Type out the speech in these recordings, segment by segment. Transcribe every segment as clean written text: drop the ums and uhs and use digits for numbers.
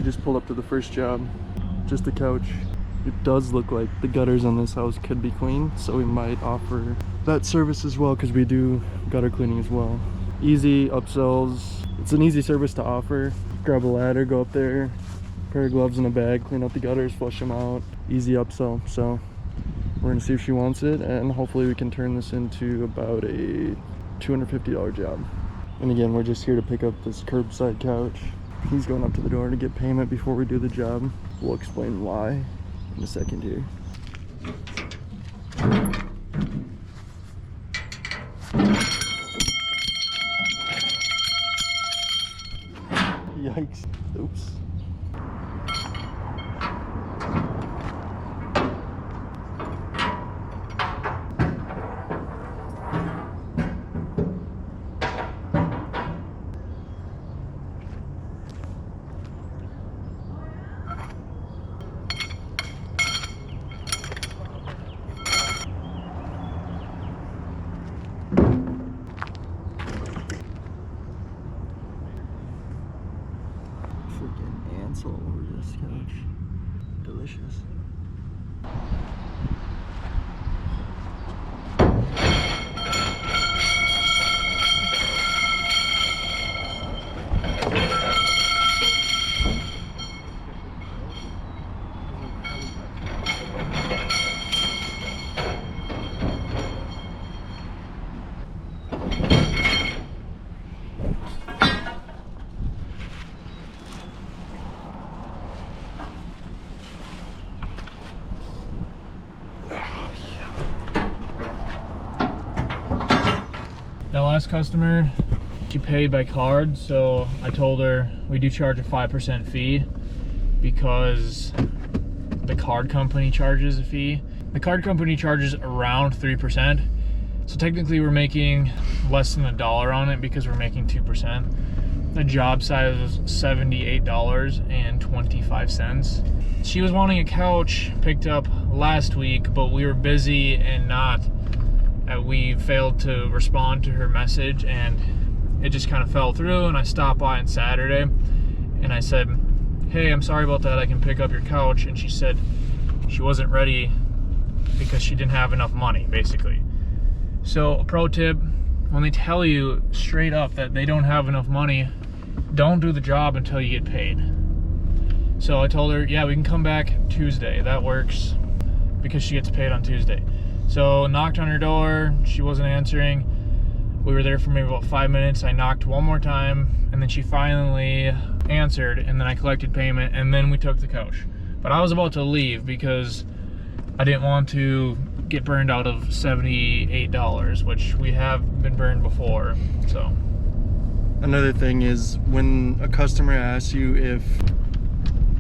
just pulled up to the first job, just a couch. It does look like the gutters on this house could be clean, so we might offer that service as well, because we do gutter cleaning as well. Easy upsells. It's an easy service to offer. Grab a ladder, go up there, pair of gloves in a bag, clean out the gutters, flush them out. Easy upsell. So we're gonna see if she wants it, and hopefully we can turn this into about a $250 job. And again, we're just here to pick up this curbside couch. He's going up to the door to get payment before we do the job. We'll explain why in a second here. Yikes. Oops. Freaking ants all over this couch. Delicious. That last customer, she paid by card, so I told her we do charge a 5% fee because the card company charges a fee. The card company charges around 3%, so technically we're making less than $1 on it because we're making 2%. The job size was $78.25. She was wanting a couch picked up last week, but we were busy and we failed to respond to her message, and it just kind of fell through. And I stopped by on Saturday and I said, hey, I'm sorry about that, I can pick up your couch. And she said she wasn't ready because she didn't have enough money, basically. So a pro tip, when they tell you straight up that they don't have enough money, don't do the job until you get paid. So I told her, yeah, we can come back Tuesday, that works, because she gets paid on Tuesday. So knocked on her door, she wasn't answering. We were there for maybe about 5 minutes. I knocked one more time, and then she finally answered, and then I collected payment, and then we took the couch. But I was about to leave because I didn't want to get burned out of $78, which we have been burned before. So Another thing is, when a customer asks you if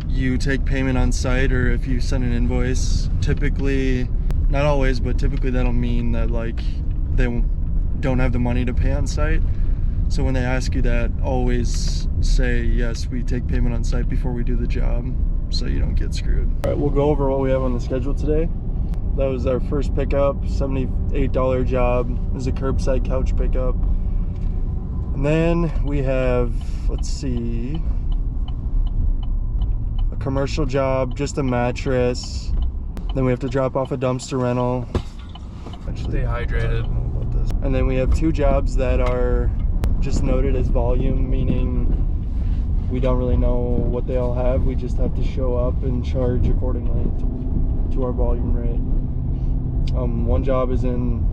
you take payment on site or if you send an invoice, typically, not always, but typically that'll mean that like they don't have the money to pay on site. So when they ask you that, always say, yes, we take payment on site before we do the job, so you don't get screwed. All right, we'll go over what we have on the schedule today. That was our first pickup, $78 job. This is a curbside couch pickup. And then we have, let's see, a commercial job, just a mattress. Then we have to drop off a dumpster rental. stay hydrated. And then we have 2 jobs that are just noted as volume, meaning we don't really know what they all have. We just have to show up and charge accordingly to our volume rate. One job is in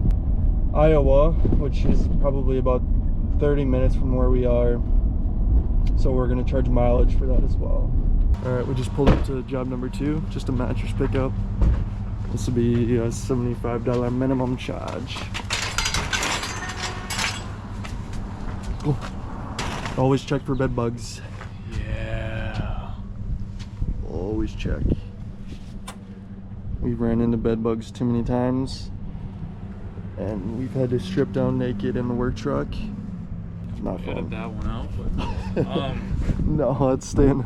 Iowa, which is probably about 30 minutes from where we are. So we're gonna charge mileage for that as well. All right, we just pulled up to job number 2, just a mattress pickup. This will be a $75 minimum charge. Cool. Always check for bed bugs. Yeah. Always check. We've ran into bed bugs too many times, and we've had to strip down naked in the work truck. Not fun. Edit that one out, but no, let's stand.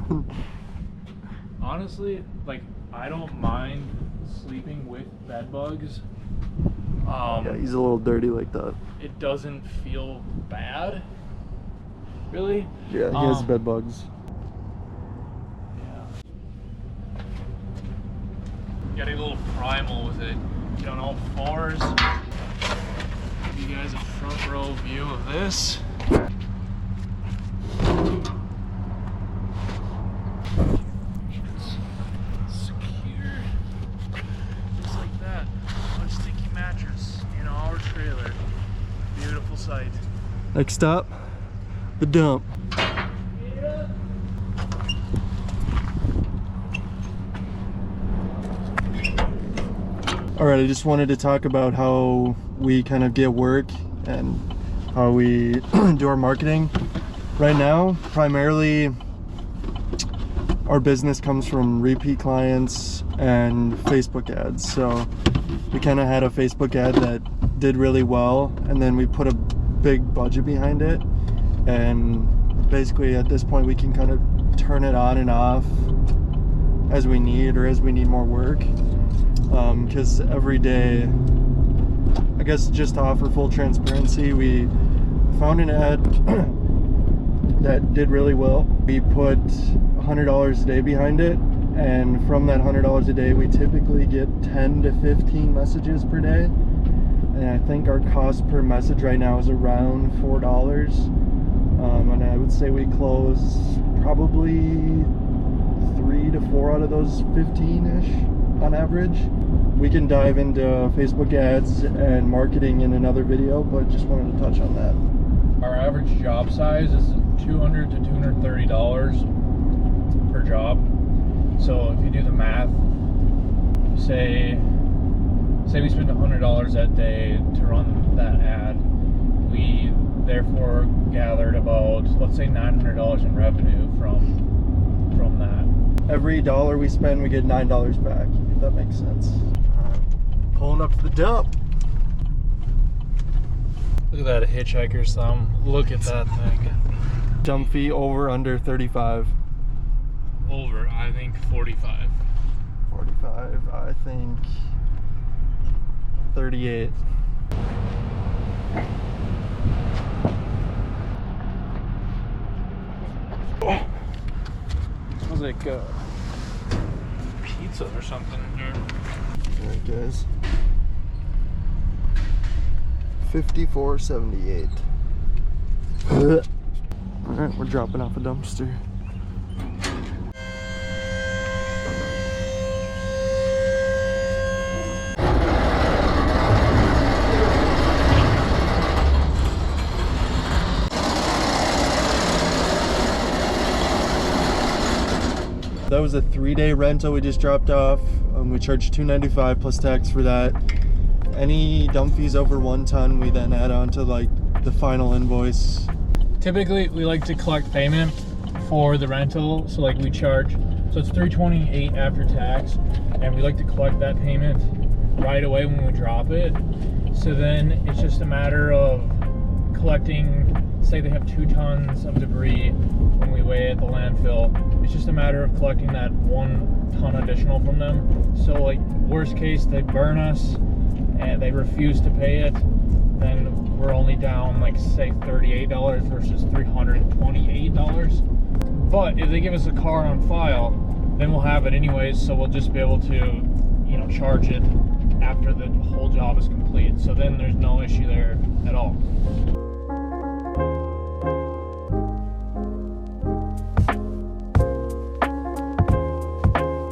honestly, like, I don't mind sleeping with bed bugs. Yeah, he's a little dirty like that. It doesn't feel bad, really. Yeah, he has bed bugs. Got a little primal with it. Get on all fours. Give you guys a front row view of this. It's secure. Just like that. A sticky mattress in our trailer. Beautiful sight. Next stop, the dump. All right, I just wanted to talk about how we kind of get work and how we do our marketing. Right now, primarily our business comes from repeat clients and Facebook ads. So we kind of had a Facebook ad that did really well, and then we put a big budget behind it, and basically at this point we can kind of turn it on and off as we need, or as we need more work. Because every day, I guess just to offer full transparency, we found an ad that did really well. We put $100 a day behind it, and from that $100 a day we typically get 10 to 15 messages per day, and I think our cost per message right now is around $4, and I would say we close probably 3 to 4 out of those 15-ish on average. We can dive into Facebook ads and marketing in another video, but just wanted to touch on that. Our average job size is $200 to $230 per job. So if you do the math, say we spend $100 that day to run that ad, we therefore gathered about, let's say, $900 in revenue from that. Every dollar we spend, we get $9 back, if that makes sense. Pulling up to the dump. Look at that hitchhiker's thumb. Look at that thing. Dump fee over under 35. Over, I think 45. 45, I think 38. Oh. Smells like pizza or something in here. Alright guys, 54.78. Alright, we're dropping off a dumpster. That was a 3-day rental we just dropped off. We charged $295 plus tax for that. Any dump fees over 1 ton, we then add on to like the final invoice. Typically, we like to collect payment for the rental, so like we charge, so it's $328 after tax, and we like to collect that payment right away when we drop it. So then it's just a matter of collecting, say they have 2 tons of debris when we weigh at the landfill. It's just a matter of collecting that 1 ton additional from them. So like worst case, they burn us and they refuse to pay it, then we're only down like say $38 versus $328. But if they give us a car on file, then we'll have it anyways, so we'll just be able to, you know, charge it after the whole job is complete. So then there's no issue there at all.